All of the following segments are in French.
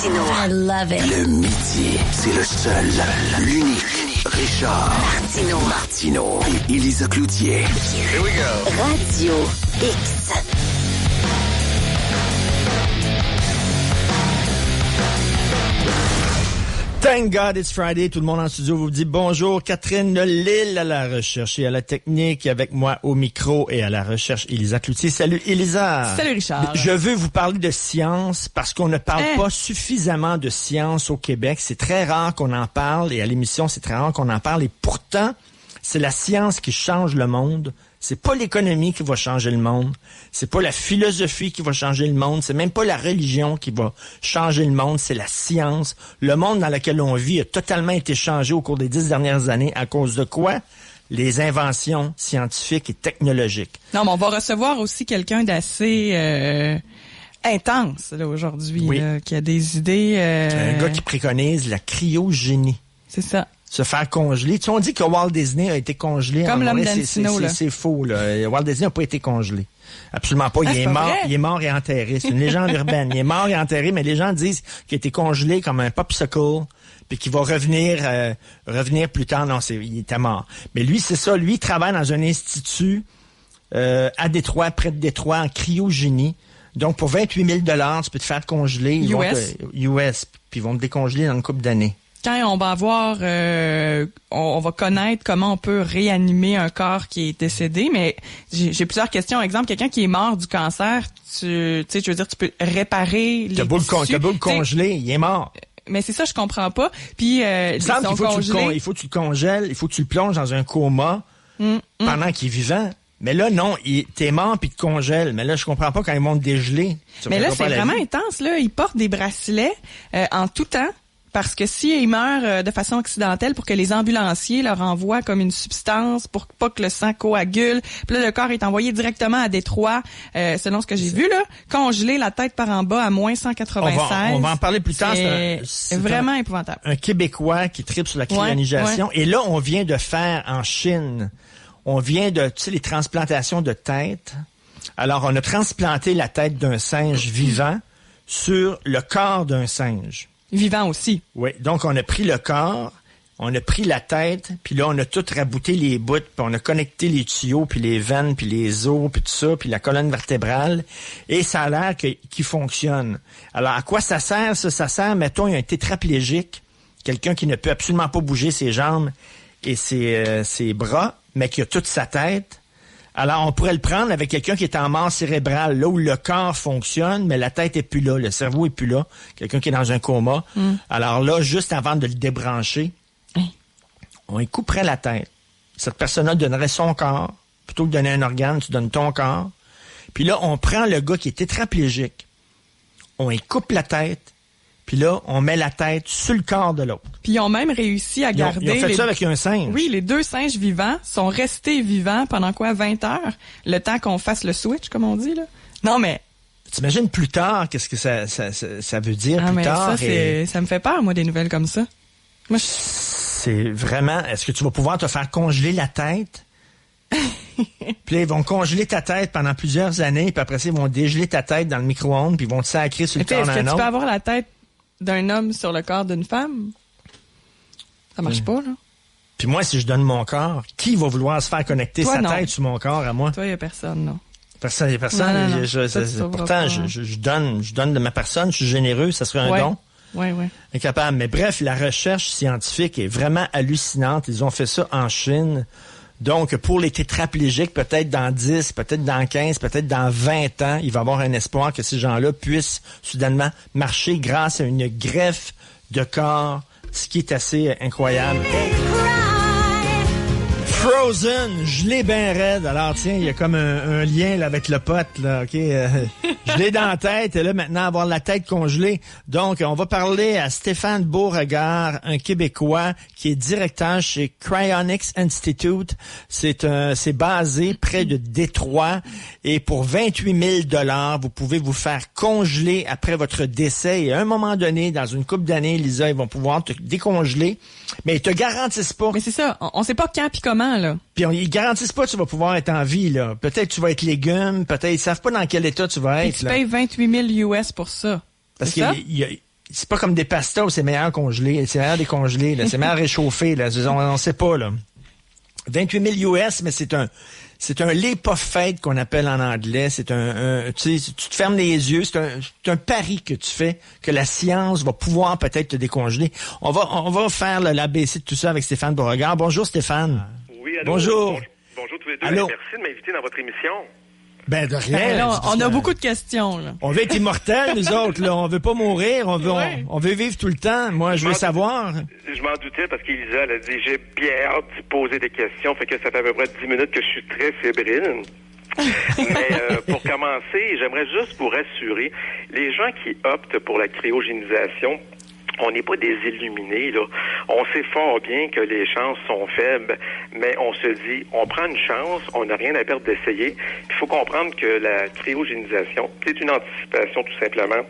Martineau. I love it. Le midi, c'est le seul, l'unique Richard Martineau et Élisa Cloutier. Here we go. Radio X. Thank God it's Friday. Tout le monde en studio vous dit bonjour. Catherine Lille à la recherche et à la technique, avec moi au micro et à la recherche, Élisa Cloutier. Salut Élisa. Salut Richard. Je veux vous parler de science parce qu'on ne parle pas suffisamment de science au Québec. C'est très rare qu'on en parle et à l'émission, c'est très rare qu'on en parle. Et pourtant, c'est la science qui change le monde. C'est pas l'économie qui va changer le monde. C'est pas la philosophie qui va changer le monde. C'est même pas la religion qui va changer le monde. C'est la science. Le monde dans lequel on vit a totalement été changé au cours des 10 dernières années. À cause de quoi? Les inventions scientifiques et technologiques. Non, mais on va recevoir aussi quelqu'un d'assez intense là, aujourd'hui, Oui. là, qui a des idées... Un gars qui préconise la cryogénie. C'est ça. Se faire congeler. Tu sais, on dit que Walt Disney a été congelé. Comme l'homme vrai, d'Ancino, là. c'est faux, là. Walt Disney n'a pas été congelé. Absolument pas. Il est mort et enterré. C'est une légende urbaine. Il est mort et enterré, mais les gens disent qu'il a été congelé comme un popsicle, puis qu'il va revenir plus tard. Non, il était mort. Mais lui, c'est ça. Lui, il travaille dans un institut à Détroit, près de Détroit, en cryogénie. Donc, pour 28 000 $ tu peux te faire congeler. US. Puis ils vont te décongeler dans une couple d'années. Quand on va avoir, on va connaître comment on peut réanimer un corps qui est décédé, mais j'ai plusieurs questions. Exemple, quelqu'un qui est mort du cancer, tu sais, je veux dire, tu peux réparer les tissus. T'as beau le congeler, il est mort. Mais c'est ça, je comprends pas. Puis, il faut que tu le congèles, il faut que tu le plonges dans un coma pendant qu'il est vivant. Mais là, non, t'es mort puis te congèle. Mais là, je comprends pas quand ils vont te dégeler. Mais là, c'est vraiment intense, là. Ils portent des bracelets en tout temps. Parce que s'il meurt de façon accidentelle, pour que les ambulanciers leur envoient comme une substance pour pas que le sang coagule, puis là, le corps est envoyé directement à Détroit, selon ce que j'ai vu, là, congelé la tête par en bas à moins 196. On va en parler plus tard. C'est vraiment épouvantable. Un Québécois qui tripe sur la cryonisation. Ouais. Et là, on vient de faire en Chine, tu sais, les transplantations de tête. Alors, on a transplanté la tête d'un singe vivant sur le corps d'un singe. Vivant aussi. Oui, donc on a pris le corps, on a pris la tête, puis là on a tout rabouté les bouts, puis on a connecté les tuyaux, puis les veines, puis les os, puis tout ça, puis la colonne vertébrale, et ça a l'air qu'il fonctionne. Alors à quoi ça sert, ça? Ça sert, mettons, il y a un tétraplégique, quelqu'un qui ne peut absolument pas bouger ses jambes et ses bras, mais qui a toute sa tête. Alors, on pourrait le prendre avec quelqu'un qui est en mort cérébrale, là où le corps fonctionne, mais la tête est plus là, le cerveau est plus là. Quelqu'un qui est dans un coma. Alors là, juste avant de le débrancher, on y couperait la tête. Cette personne-là donnerait son corps. Plutôt que de donner un organe, tu donnes ton corps. Puis là, on prend le gars qui est tétraplégique. On y coupe la tête. Puis là, on met la tête sur le corps de l'autre. Puis ils ont même réussi à garder... Ils ont fait ça avec un singe. Oui, les deux singes vivants sont restés vivants pendant 20 heures? Le temps qu'on fasse le switch, comme on dit, là. Non, mais... T'imagines plus tard, qu'est-ce que ça veut dire plus tard? Ça me fait peur, moi, des nouvelles comme ça. Moi, C'est vraiment... Est-ce que tu vas pouvoir te faire congeler la tête? Puis là, ils vont congeler ta tête pendant plusieurs années, puis après ça, ils vont dégeler ta tête dans le micro-ondes, puis ils vont te sacrer sur le corps d'un autre. Est-ce que tu peux avoir la tête d'un homme sur le corps d'une femme? Ça marche pas, là. Puis moi, si je donne mon corps, qui va vouloir se faire connecter sa tête sur mon corps à moi? Toi, il y a personne, non. Il y a personne. Non. Pourtant, je donne de ma personne, je suis généreux, ça serait un don. Oui. Incapable. Mais bref, la recherche scientifique est vraiment hallucinante. Ils ont fait ça en Chine. Donc, pour les tétraplégiques, peut-être dans 10, peut-être dans 15, peut-être dans 20 ans, il va y avoir un espoir que ces gens-là puissent soudainement marcher grâce à une greffe de corps, ce qui est assez incroyable. Frozen, gelé ben raide. Alors tiens, il y a comme un lien là, avec le pote, là, OK? Gelé dans la tête, et là maintenant avoir la tête congelée. Donc, on va parler à Stéphane Beauregard, un Québécois qui est directeur chez Cryonics Institute. C'est basé près de Détroit. Et pour 28 000 $, vous pouvez vous faire congeler après votre décès. Et à un moment donné, dans une couple d'années, Lisa, ils vont pouvoir te décongeler. Mais ils te garantissent pas. Mais c'est ça, on sait pas quand puis comment, là. Puis ils garantissent pas que tu vas pouvoir être en vie, là. Peut-être que tu vas être légume, peut-être ils savent pas dans quel état tu vas être. Et tu payes 28 000 US pour ça. Parce qu'il c'est pas comme des pastas où c'est meilleur congelé, c'est meilleur décongelé, là, c'est meilleur réchauffé, là. On sait pas, là. 28 000 US, mais c'est un leap of faith qu'on appelle en anglais. C'est tu sais, tu te fermes les yeux. C'est un pari que tu fais que la science va pouvoir peut-être te décongeler. On va faire l'ABC de tout ça avec Stéphane Beauregard. Bonjour Stéphane. Oui, allô. Bonjour. Bonjour tous les deux. Allô. Merci de m'inviter dans votre émission. Ben de rien. Ben là, on a beaucoup de questions, là. On veut être immortels, nous autres, là. On veut pas mourir. On veut vivre tout le temps. Moi, je veux savoir. Je m'en doutais parce qu'Elisa, elle a dit, j'ai bien hâte de poser des questions. Fait que ça fait à peu près 10 minutes que je suis très fébrile. Mais pour commencer, j'aimerais juste vous rassurer, les gens qui optent pour la cryogénisation, on n'est pas des illuminés, là. On sait fort bien que les chances sont faibles, mais on se dit, on prend une chance, on n'a rien à perdre d'essayer. Il faut comprendre que la cryogénisation, c'est une anticipation tout simplement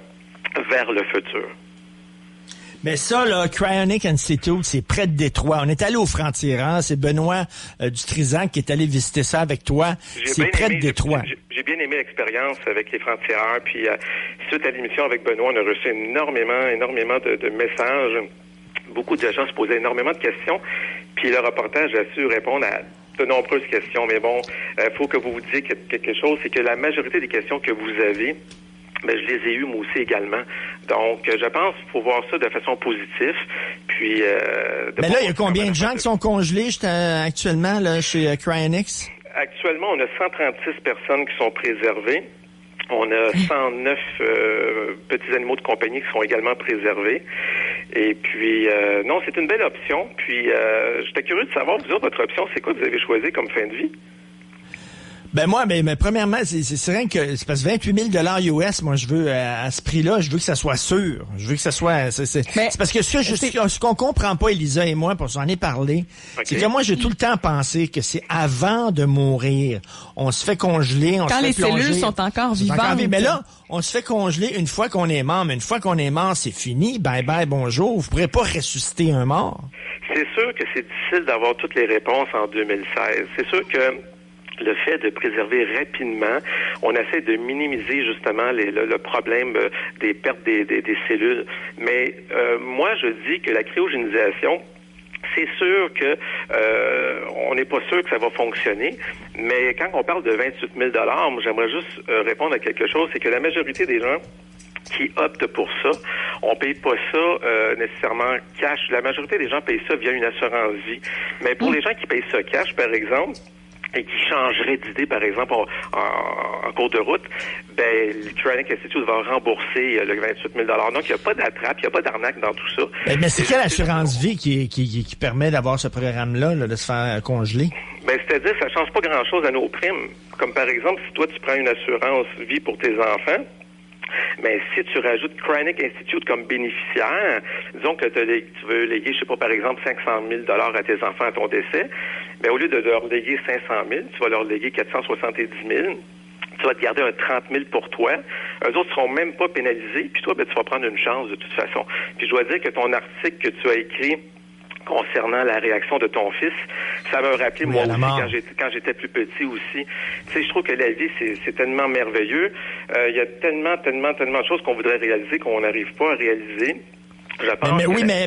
vers le futur. Mais ça, là, Cryonic Institute, c'est près de Détroit. On est allé au Franc-Tirant. C'est Benoît Dutrisac qui est allé visiter ça avec toi. C'est près de Détroit. J'ai bien aimé l'expérience avec les Francs-Tireurs. Puis, suite à l'émission avec Benoît, on a reçu énormément de messages. Beaucoup de gens se posaient énormément de questions. Puis, le reportage a su répondre à de nombreuses questions. Mais bon, faut que vous vous disiez quelque chose. C'est que la majorité des questions que vous avez, ben, je les ai eues moi aussi également. Donc, je pense qu'il faut voir ça de façon positive. Puis, mais là, il y a combien de gens qui sont congelés actuellement là, chez Cryonics? Actuellement, on a 136 personnes qui sont préservées. On a 109 petits animaux de compagnie qui sont également préservés. Et puis, non, c'est une belle option. Puis, j'étais curieux de savoir, vous autres, votre option, c'est quoi que vous avez choisi comme fin de vie? Ben moi, mais premièrement, c'est rien que c'est parce que 28 000 US, moi je veux à ce prix-là, je veux que ça soit sûr. Je veux que ça soit. C'est parce que ce qu'on comprend pas, Elisa et moi, pour s'en est parlé, c'est que moi j'ai tout le temps pensé que c'est avant de mourir, on se fait congeler, on quand se fait plonger. Quand les cellules sont encore vivantes. Mais là, on se fait congeler une fois qu'on est mort. Mais une fois qu'on est mort, c'est fini. Bye bye, bonjour. Vous pourrez pas ressusciter un mort. C'est sûr que c'est difficile d'avoir toutes les réponses en 2016. C'est sûr que le fait de préserver rapidement, on essaie de minimiser justement le problème des pertes des cellules. Mais moi, je dis que la cryogénisation, c'est sûr que on n'est pas sûr que ça va fonctionner, mais quand on parle de 28 000 $, moi, j'aimerais juste répondre à quelque chose, c'est que la majorité des gens qui optent pour ça, on paye pas ça nécessairement cash. La majorité des gens payent ça via une assurance vie. Mais pour les gens qui payent ça cash, par exemple, et qui changerait d'idée, par exemple, en cours de route, ben, le Cryonic Institute va rembourser le 28 000 $. Donc, il n'y a pas d'attrape, il n'y a pas d'arnaque dans tout ça. Mais c'est quelle assurance vie qui permet d'avoir ce programme-là, là, de se faire congeler? Ben, c'est-à-dire, ça change pas grand-chose à nos primes. Comme par exemple, si toi, tu prends une assurance vie pour tes enfants, mais si tu rajoutes Cryonic Institute comme bénéficiaire, disons que tu veux léguer, je sais pas, par exemple, 500 000 $ à tes enfants à ton décès, mais au lieu de leur léguer 500 000, tu vas leur léguer 470 000. Tu vas te garder un 30 000 pour toi. Eux autres seront même pas pénalisés. Puis toi, ben, tu vas prendre une chance de toute façon. Puis je dois dire que ton article que tu as écrit concernant la réaction de ton fils, ça m'a rappelé moi aussi quand j'étais plus petit aussi. Tu sais, je trouve que la vie c'est tellement merveilleux. Il y a tellement de choses qu'on voudrait réaliser qu'on n'arrive pas à réaliser.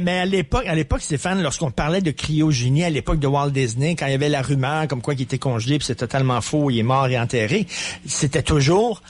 Mais à l'époque, Stéphane, lorsqu'on parlait de cryogénie, à l'époque de Walt Disney, quand il y avait la rumeur comme quoi il était congelé, puis c'est totalement faux, il est mort et enterré, c'était toujours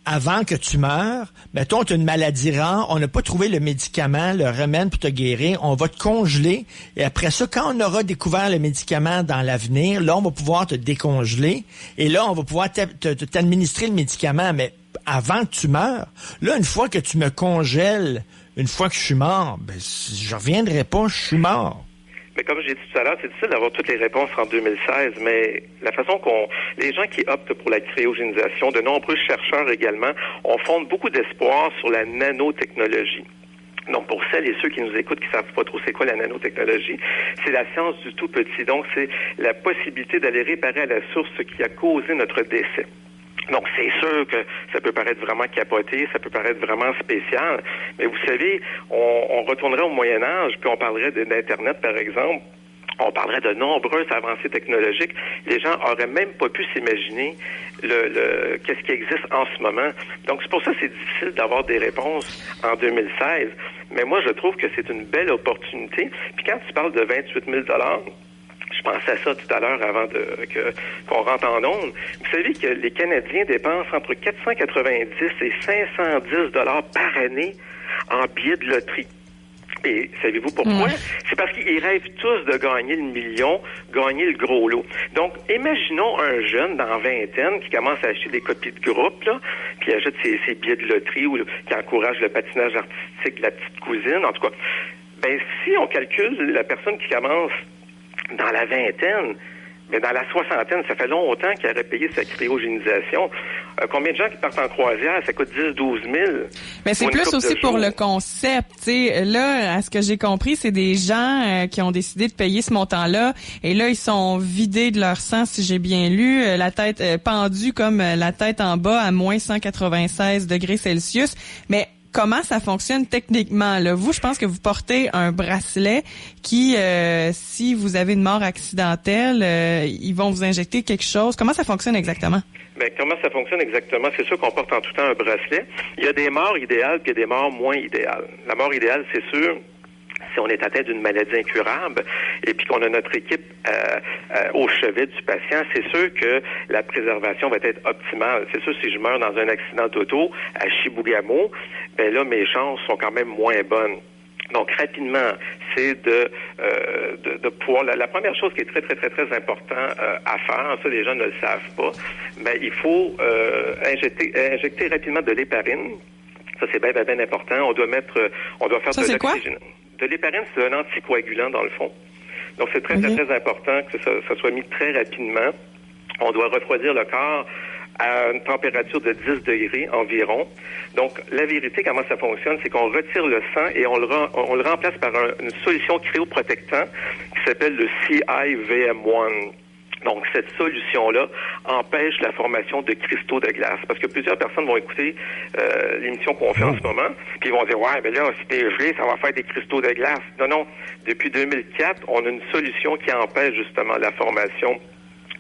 avant que tu meurs, mettons, tu as une maladie rare, on n'a pas trouvé le médicament, le remède pour te guérir, on va te congeler, et après ça, quand on aura découvert le médicament dans l'avenir, là, on va pouvoir te décongeler, et là, on va pouvoir t'administrer le médicament, mais avant que tu meurs, là, une fois que tu me congèles, une fois que je suis mort, ben, je reviendrai pas, je suis mort. Mais comme j'ai dit tout à l'heure, c'est difficile d'avoir toutes les réponses en 2016, mais la façon les gens qui optent pour la cryogénisation, de nombreux chercheurs également, on fonde beaucoup d'espoir sur la nanotechnologie. Donc, pour celles et ceux qui nous écoutent, qui ne savent pas trop c'est quoi la nanotechnologie, c'est la science du tout petit. Donc, c'est la possibilité d'aller réparer à la source ce qui a causé notre décès. Donc, c'est sûr que ça peut paraître vraiment capoté, ça peut paraître vraiment spécial, mais vous savez, on retournerait au Moyen-Âge, puis on parlerait d'Internet, par exemple. on parlerait de nombreuses avancées technologiques. Les gens auraient même pas pu s'imaginer qu'est-ce qui existe en ce moment. Donc, c'est pour ça que c'est difficile d'avoir des réponses en 2016. Mais moi, je trouve que c'est une belle opportunité. Puis quand tu parles de 28 000 je pensais à ça tout à l'heure avant qu'on rentre en ondes. Vous savez que les Canadiens dépensent entre 490 et 510 par année en billets de loterie. Et savez-vous pourquoi? C'est parce qu'ils rêvent tous de gagner le million, gagner le gros lot. Donc, imaginons un jeune dans vingtaine qui commence à acheter des copies de groupe, là, puis achète ses billets de loterie ou qui encourage le patinage artistique de la petite cousine, en tout cas. Ben, si on calcule la personne qui commence dans la vingtaine, mais dans la soixantaine, ça fait longtemps qu'il aurait payé sa cryogénisation. Combien de gens qui partent en croisière? Ça coûte 10-12 000. Mais c'est plus aussi pour le concept. T'sais. Là, à ce que j'ai compris, c'est des gens qui ont décidé de payer ce montant-là. Et là, ils sont vidés de leur sang, si j'ai bien lu. La tête pendue comme la tête en bas à moins 196 degrés Celsius. Mais comment ça fonctionne techniquement, là? Vous, je pense que vous portez un bracelet qui, si vous avez une mort accidentelle, ils vont vous injecter quelque chose. Comment ça fonctionne exactement? Ben, comment ça fonctionne exactement? C'est sûr qu'on porte en tout temps un bracelet. Il y a des morts idéales puis il y a des morts moins idéales. La mort idéale, c'est sûr, si on est atteint d'une maladie incurable et puis qu'on a notre équipe au chevet du patient, c'est sûr que la préservation va être optimale. C'est sûr, si je meurs dans un accident d'auto à Chibougamau, ben là, mes chances sont quand même moins bonnes. Donc, rapidement, c'est de pouvoir... La première chose qui est très, très, très, très important à faire, ça, les gens ne le savent pas, mais il faut injecter rapidement de l'héparine. Ça, c'est bien, bien, bien important. On doit faire ça, de c'est l'oxygène. De l'héparine, c'est un anticoagulant, dans le fond. Donc, c'est très, très, très important que ça soit mis très rapidement. On doit refroidir le corps à une température de 10 degrés environ. Donc, la vérité, comment ça fonctionne, c'est qu'on retire le sang et on le remplace par une solution cryoprotectant qui s'appelle le CIVM1. Donc, cette solution-là empêche la formation de cristaux de glace. Parce que plusieurs personnes vont écouter l'émission qu'on fait en ce moment, puis ils vont dire « Ouais, mais là, si t'es gelé, ça va faire des cristaux de glace. » Non. Depuis 2004, on a une solution qui empêche justement la formation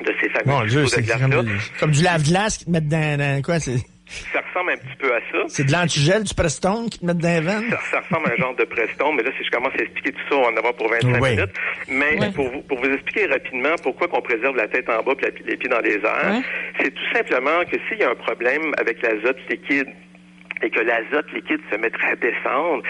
de ces fameux cristaux de glace-là. Comme du lave-glace qui te mettent dans quoi? Ça ressemble un petit peu à ça. C'est de l'antigel, du Prestone qui te mettent dans les veines? Ça ressemble à un genre de Prestone, mais là, si je commence à expliquer tout ça, on va en avoir pour 25 minutes. Mais pour vous expliquer rapidement pourquoi qu'on préserve la tête en bas et les pieds dans les airs, c'est tout simplement que s'il y a un problème avec l'azote liquide, et que l'azote liquide se mettrait à descendre,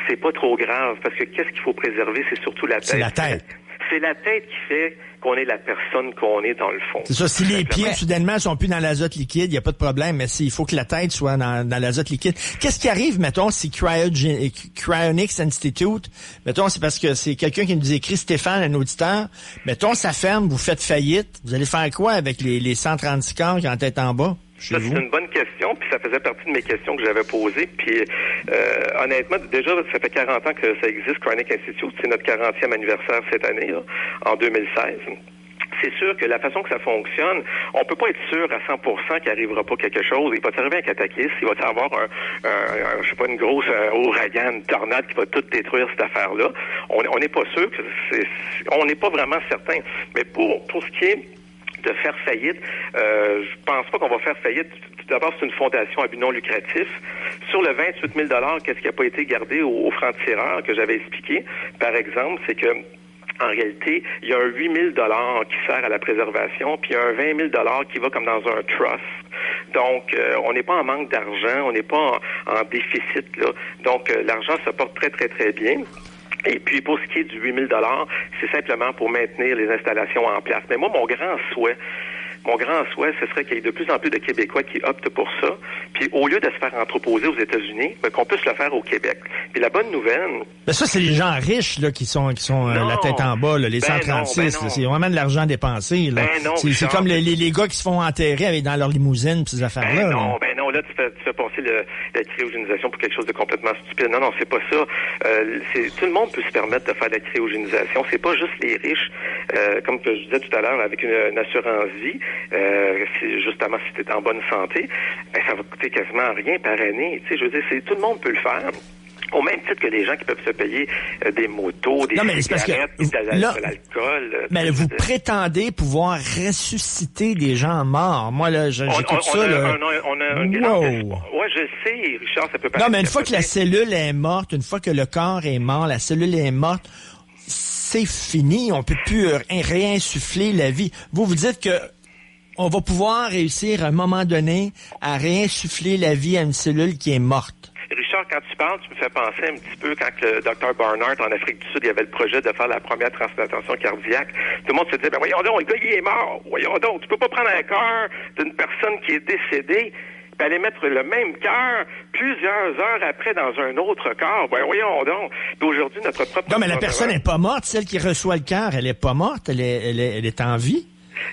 c'est pas trop grave, parce que qu'est-ce qu'il faut préserver, c'est surtout la tête. C'est la tête. C'est la tête qui fait qu'on est la personne qu'on est dans le fond. C'est ça, si les pieds, soudainement, sont plus dans l'azote liquide, il n'y a pas de problème, mais il faut que la tête soit dans l'azote liquide. Qu'est-ce qui arrive, mettons, si Cryonics Institute, mettons, c'est parce que c'est quelqu'un qui nous écrit, Stéphane, un auditeur, mettons, ça ferme, vous faites faillite, vous allez faire quoi avec les 136 corps qui ont en tête en bas? Ça, c'est une bonne question, puis ça faisait partie de mes questions que j'avais posées. Puis, honnêtement, déjà, ça fait 40 ans que ça existe, Cryonics Institute. C'est notre 40e anniversaire cette année, là, en 2016. C'est sûr que la façon que ça fonctionne, on peut pas être sûr à 100% qu'il arrivera pas quelque chose. Il va t'arriver un cataclysme, il va y avoir je sais pas, une grosse ouragan, une tornade qui va tout détruire cette affaire-là. On n'est pas sûr que on n'est pas vraiment certain. Mais pour ce qui est de faire faillite, je pense pas qu'on va faire faillite. Tout d'abord, c'est une fondation à but non lucratif. Sur le 28 000 qu'est-ce qui n'a pas été gardé aux francs-tireurs que j'avais expliqué, par exemple, c'est que en réalité, il y a un 8 000 qui sert à la préservation, puis il y a un 20 000 qui va comme dans un trust. Donc, on n'est pas en manque d'argent, on n'est pas en déficit, là. Donc, l'argent se porte très, très, très bien. Et puis, pour ce qui est du 8 000 c'est simplement pour maintenir les installations en place. Mais moi, mon grand souhait, ce serait qu'il y ait de plus en plus de Québécois qui optent pour ça. Puis, au lieu de se faire entreposer aux États-Unis, qu'on puisse le faire au Québec. Puis, la bonne nouvelle... Mais ça, c'est les gens riches là qui sont la tête en bas, là, les 136. Non. C'est vraiment de l'argent dépensé. Là. C'est comme les gars qui se font enterrer dans leur limousine, ces affaires-là. Non, là, tu fais passer la cryogénisation pour quelque chose de complètement stupide. Non, c'est pas ça. Tout le monde peut se permettre de faire de la cryogénisation. C'est pas juste les riches. Comme que je disais tout à l'heure, avec une assurance vie, justement, si tu es en bonne santé, ça va coûter quasiment rien par année. Tu sais, je veux dire, tout le monde peut le faire. Au même titre que les gens qui peuvent se payer des motos, des cigarettes, de l'alcool. Mais vous prétendez pouvoir ressusciter des gens morts. Moi, là, j'écoute ça. On a un grand espoir. Ouais, je sais, Richard, ça peut paraître... Non, mais une fois que la cellule est morte, une fois que le corps est mort, la cellule est morte, c'est fini. On peut plus réinsuffler la vie. Vous dites que on va pouvoir réussir à un moment donné à réinsuffler la vie à une cellule qui est morte. Richard, quand tu parles, tu me fais penser un petit peu quand le Dr Barnard en Afrique du Sud, il y avait le projet de faire la première transplantation cardiaque. Tout le monde se disait, ben voyons donc, le gars, il est mort. Voyons donc, tu peux pas prendre un cœur d'une personne qui est décédée puis aller mettre le même cœur plusieurs heures après dans un autre corps. Ben voyons donc. Puis aujourd'hui, notre propre... Non, mais la personne n'est pas morte. Celle qui reçoit le cœur, elle est pas morte. Elle est en vie.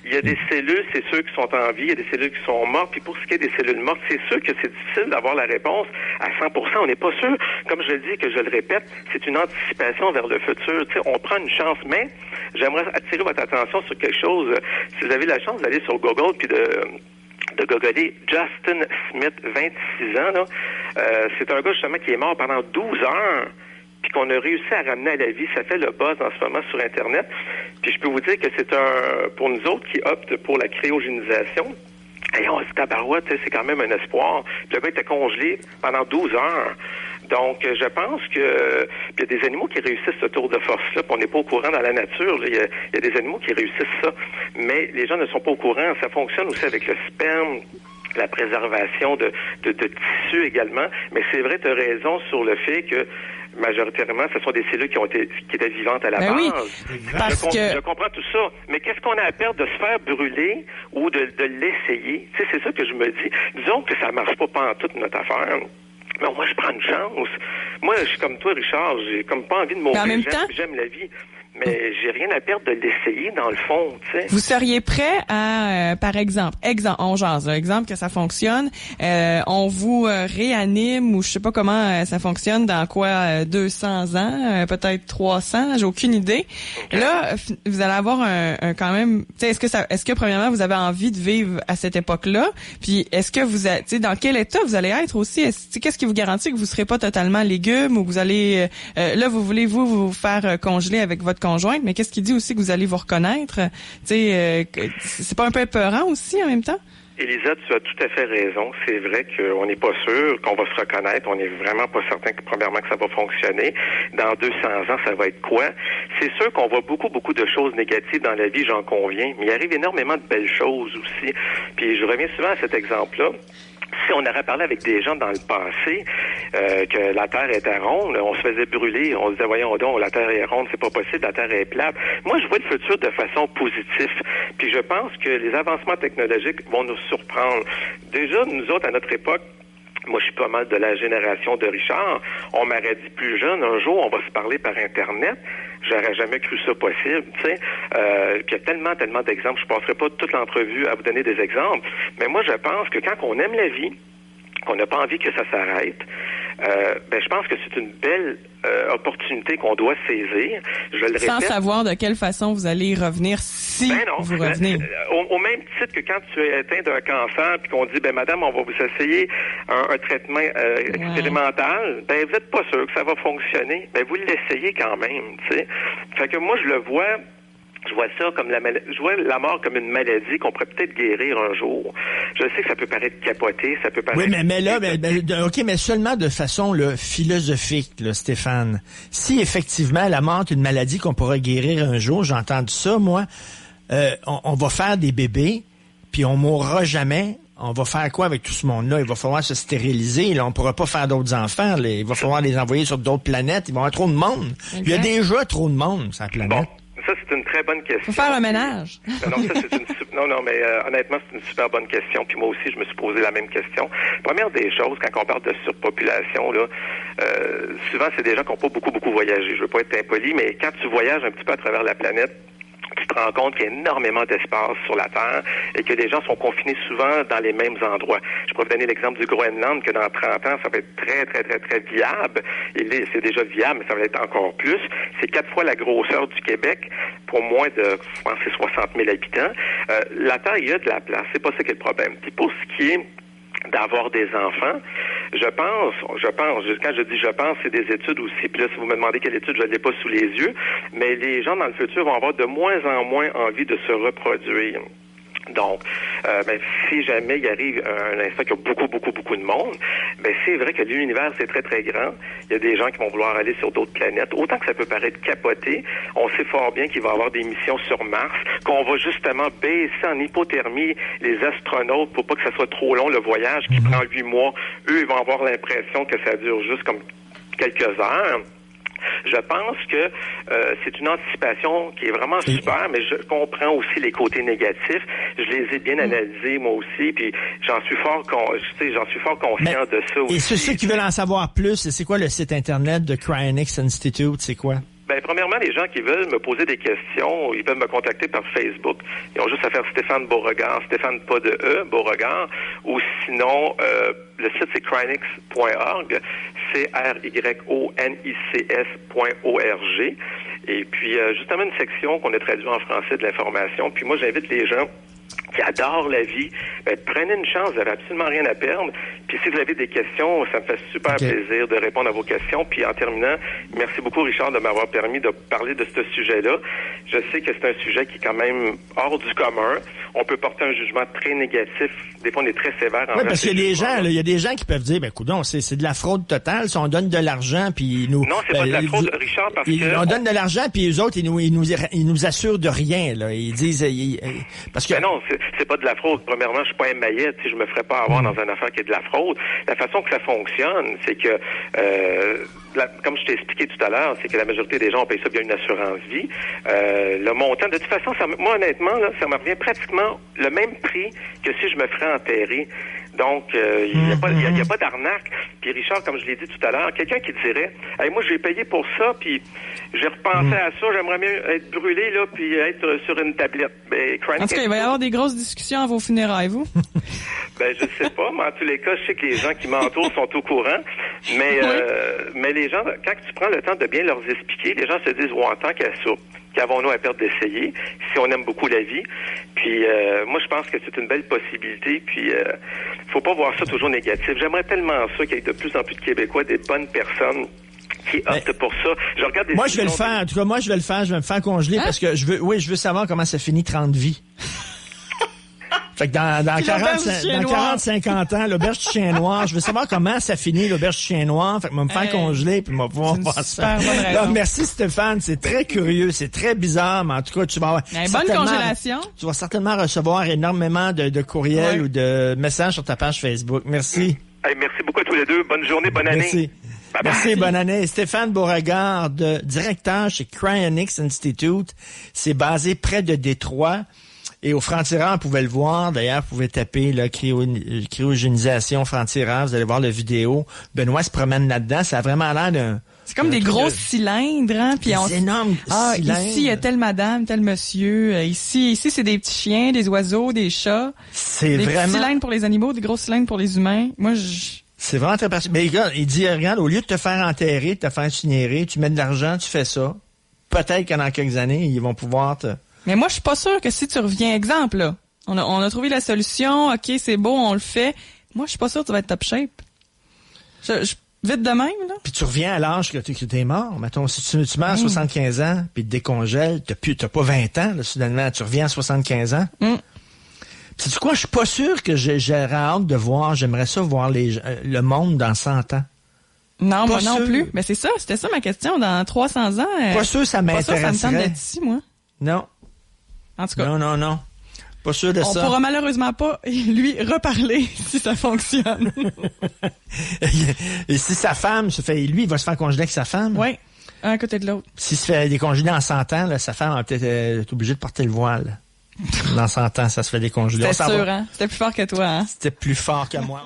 Il y a des cellules, c'est sûr, qui sont en vie, il y a des cellules qui sont mortes, puis pour ce qui est des cellules mortes, c'est sûr que c'est difficile d'avoir la réponse à 100%. On n'est pas sûr, comme je le dis, que je le répète, c'est une anticipation vers le futur. Tu sais, on prend une chance, mais j'aimerais attirer votre attention sur quelque chose. Si vous avez la chance d'aller sur Google puis de googler Justin Smith, 26 ans, là, c'est un gars justement qui est mort pendant 12 heures. Puis qu'on a réussi à ramener à la vie. Ça fait le buzz en ce moment sur Internet. Puis je peux vous dire que c'est pour nous autres qui optent pour la cryogénisation, et on se dit, tabarouette, c'est quand même un espoir. Puis le gars était congelé pendant 12 heures. Donc, je pense que... Puis il y a des animaux qui réussissent ce tour de force-là, puis on n'est pas au courant dans la nature. Il y a des animaux qui réussissent ça. Mais les gens ne sont pas au courant. Ça fonctionne aussi avec le sperme, la préservation de tissus également. Mais c'est vrai, tu as raison sur le fait que majoritairement, ce sont des cellules qui étaient vivantes à la base. Oui, je comprends tout ça. Mais qu'est-ce qu'on a à perdre de se faire brûler ou de l'essayer? Tu sais, c'est ça que je me dis. Disons que ça marche pas en toute notre affaire. Mais moi, je prends une chance. Moi, je suis comme toi, Richard. J'ai comme pas envie de mourir. J'aime la vie. Mais j'ai rien à perdre de l'essayer, dans le fond, tu sais. Vous seriez prêt à, par exemple, on jase, exemple que ça fonctionne, on vous réanime, ou je sais pas comment ça fonctionne, dans quoi, 200 ans, peut-être 300, j'ai aucune idée. Okay. Là, vous allez avoir un quand même, tu sais, est-ce que premièrement, vous avez envie de vivre à cette époque-là? Puis, est-ce que tu sais, dans quel état vous allez être aussi? Qu'est-ce qui vous garantit que vous serez pas totalement légumes, ou vous allez, là, vous voulez vous faire congeler avec votre conjointe, mais qu'est-ce qui dit aussi que vous allez vous reconnaître? Tu sais, c'est pas un peu épeurant aussi en même temps? Élisa, tu as tout à fait raison. C'est vrai qu'on n'est pas sûr qu'on va se reconnaître. On n'est vraiment pas certain que, premièrement, que ça va fonctionner. Dans 200 ans, ça va être quoi? C'est sûr qu'on voit beaucoup de choses négatives dans la vie, j'en conviens, mais il arrive énormément de belles choses aussi. Puis je reviens souvent à cet exemple-là. Si on aurait parlé avec des gens dans le passé que la Terre était ronde, on se faisait brûler, on se disait, voyons donc, la Terre est ronde, c'est pas possible, la Terre est plate. Moi, je vois le futur de façon positive. Puis je pense que les avancements technologiques vont nous surprendre. Déjà, nous autres, à notre époque, moi, je suis pas mal de la génération de Richard. On m'aurait dit plus jeune, un jour, on va se parler par Internet. J'aurais jamais cru ça possible, tu sais. Puis il y a tellement d'exemples. Je passerai pas toute l'entrevue à vous donner des exemples. Mais moi, je pense que quand on aime la vie, qu'on n'a pas envie que ça s'arrête, je pense que c'est une belle opportunité qu'on doit saisir. Je le répète. Sans savoir de quelle façon vous allez y revenir si vous revenez. Au même titre que quand tu es atteint d'un cancer puis qu'on dit, madame, on va vous essayer un traitement expérimental, vous n'êtes pas sûr que ça va fonctionner. Vous l'essayez quand même, tu sais. Fait que moi, je vois ça comme je vois la mort comme une maladie qu'on pourrait peut-être guérir un jour. Je sais que ça peut paraître capoté, ça peut paraître... Oui, mais là, OK, mais seulement de façon philosophique, là, Stéphane. Si effectivement la mort est une maladie qu'on pourrait guérir un jour, j'ai entendu ça, moi, on va faire des bébés, puis on mourra jamais. On va faire quoi avec tout ce monde-là? Il va falloir se stériliser. Là, on ne pourra pas faire d'autres enfants. Là. Il va falloir les envoyer sur d'autres planètes. Il va y avoir trop de monde. Okay. Il y a déjà trop de monde sur la planète. Bon. Ça, c'est une très bonne question. Faut faire un ménage. Mais honnêtement, c'est une super bonne question. Puis moi aussi, je me suis posé la même question. Première des choses, quand on parle de surpopulation, là, souvent, c'est des gens qui n'ont pas beaucoup voyagé. Je veux pas être impoli, mais quand tu voyages un petit peu à travers la planète, tu te rends compte qu'il y a énormément d'espace sur la Terre et que les gens sont confinés souvent dans les mêmes endroits. Je pourrais vous donner l'exemple du Groenland, que dans 30 ans, ça va être très viable. C'est déjà viable, mais ça va être encore plus. C'est 4 fois la grosseur du Québec pour moins de, je pense, c'est 60 000 habitants. La Terre, il y a de la place. C'est pas ça qui est le problème. Puis pour ce qui est d'avoir des enfants. Je pense, quand je dis je pense, c'est des études aussi, puis là, si vous me demandez quelle étude, je ne l'ai pas sous les yeux, mais les gens dans le futur vont avoir de moins en moins envie de se reproduire. Donc, si jamais il arrive un instant qu'il y a beaucoup de monde, c'est vrai que l'univers, c'est très, très grand. Il y a des gens qui vont vouloir aller sur d'autres planètes. Autant que ça peut paraître capoté, on sait fort bien qu'il va y avoir des missions sur Mars, qu'on va justement baisser en hypothermie les astronautes pour pas que ça soit trop long, le voyage qui prend 8 mois. Eux, ils vont avoir l'impression que ça dure juste comme quelques heures. Je pense que c'est une anticipation qui est vraiment super, mais je comprends aussi les côtés négatifs. Je les ai bien analysés moi aussi, puis j'en suis fort conscient de ça aussi. Et ceux qui veulent en savoir plus, c'est quoi le site internet de Cryonics Institute? C'est quoi? Premièrement, les gens qui veulent me poser des questions, ils peuvent me contacter par Facebook. Ils ont juste à faire Stéphane Beauregard, Stéphane pas de E, Beauregard, ou sinon, le site c'est cryonics.org, CRYONICS.org. Et puis, justement, une section qu'on a traduite en français de l'information. Puis moi, j'invite les gens qui adorent la vie, prenez une chance, vous n'avez absolument rien à perdre. Puis si vous avez des questions, ça me fait super plaisir de répondre à vos questions. Puis en terminant, merci beaucoup Richard de m'avoir permis de parler de ce sujet-là. Je sais que c'est un sujet qui est quand même hors du commun. On peut porter un jugement très négatif. Des fois, on est très sévère envers parce qu'il y a des gens, il y a des gens qui peuvent dire, coudonc, c'est de la fraude totale. Si on donne de l'argent, puis nous... Non, c'est pas de la fraude, Richard, parce que... On donne de l'argent, puis eux autres, ils nous assurent de rien, là. Ils disent... parce que... non, c'est pas de la fraude. Premièrement, je suis pas un maillette, je me ferais pas avoir dans une affaire qui est de la fraude. La façon que ça fonctionne, c'est que, comme je t'ai expliqué tout à l'heure, c'est que la majorité des gens paye ça via une assurance vie. Le montant, de toute façon, moi honnêtement, là, ça me revient pratiquement le même prix que si je me ferais enterrer. Donc, il n'y a pas d'arnaque. Puis Richard, comme je l'ai dit tout à l'heure, quelqu'un qui dirait, hey, moi, je vais payer pour ça, puis j'ai repensé à ça, j'aimerais mieux être brûlé, là, puis être sur une tablette. En tout cas, il va y avoir des grosses discussions à vos funérailles, vous? Je sais pas, mais en tous les cas, je sais que les gens qui m'entourent sont au courant. Mais les gens, quand tu prends le temps de bien leur expliquer, les gens se disent, en tant qu'à ça, qu'avons-nous à perdre d'essayer, si on aime beaucoup la vie. Puis moi, je pense que c'est une belle possibilité. Puis faut pas voir ça toujours négatif. J'aimerais tellement ça qu'il y ait de plus en plus de Québécois, des bonnes personnes qui optent pour ça. Je regarde des je vais le faire. En tout cas, moi, je vais le faire. Je vais me faire congeler parce que je veux savoir comment ça finit 30 vies. Fait que dans 40-50 ans, l'auberge du chien noir, je veux savoir comment ça finit, l'auberge du chien noir. Fait que je vais me faire congeler puis je vais pouvoir voir ça. Donc, merci Stéphane, c'est très curieux, c'est très bizarre, mais en tout cas, tu vas avoir bonne congélation. Tu vas certainement recevoir énormément de courriels ou de messages sur ta page Facebook. Merci. Hey, merci beaucoup à tous les deux. Bonne journée, bonne année. Merci. Bye bye. Merci, bonne année. Stéphane Beauregard, directeur chez Cryonics Institute. C'est basé près de Détroit. Et au franc-tireur, on pouvait le voir. D'ailleurs, vous pouvez taper là, cryogénisation franc-tireur. Vous allez voir la vidéo. Benoît se promène là-dedans. Ça a vraiment l'air d'un... C'est comme des gros cylindres, hein. Puis des énormes cylindres. Ici, il y a telle madame, tel monsieur. Ici, c'est des petits chiens, des oiseaux, des chats. C'est des vraiment... petits cylindres pour les animaux, des gros cylindres pour les humains. Moi, C'est vraiment très particulier. Mais regarde, il dit, regarde, au lieu de te faire enterrer, de te faire incinérer, tu mets de l'argent, tu fais ça. Peut-être que dans quelques années, ils vont pouvoir te... Mais moi, je suis pas sûre que si tu reviens, exemple, là, on a trouvé la solution, ok, c'est beau, on le fait. Moi, je suis pas sûre que tu vas être top shape. Vite de même, là. Puis tu reviens à l'âge que t'es mort. Mettons, si tu meurs à 75 ans, puis tu décongèles, t'as pas 20 ans, là, soudainement, tu reviens à 75 ans. Sais-tu quoi, je suis pas sûr que j'aurais hâte de voir, j'aimerais ça voir le monde dans 100 ans. Non, pas moi non sûr. plus. Mais c'est ça, c'était ça ma question. Dans 300 ans... Pas sûr ça m'intéresserait. Pas sûr ça me tente d'être ici, moi. Non. En tout cas. Non. Pas sûr de ça. On pourra malheureusement pas lui reparler si ça fonctionne. Et si sa femme se fait... Lui, il va se faire congeler avec sa femme. Oui, un à côté de l'autre. S'il se fait décongeler en 100 ans, là, sa femme va peut-être être obligée de porter le voile. Dans 100 ans, ça se fait décongeler. C'était sûr, hein? C'était plus fort que toi, hein? C'était plus fort que moi.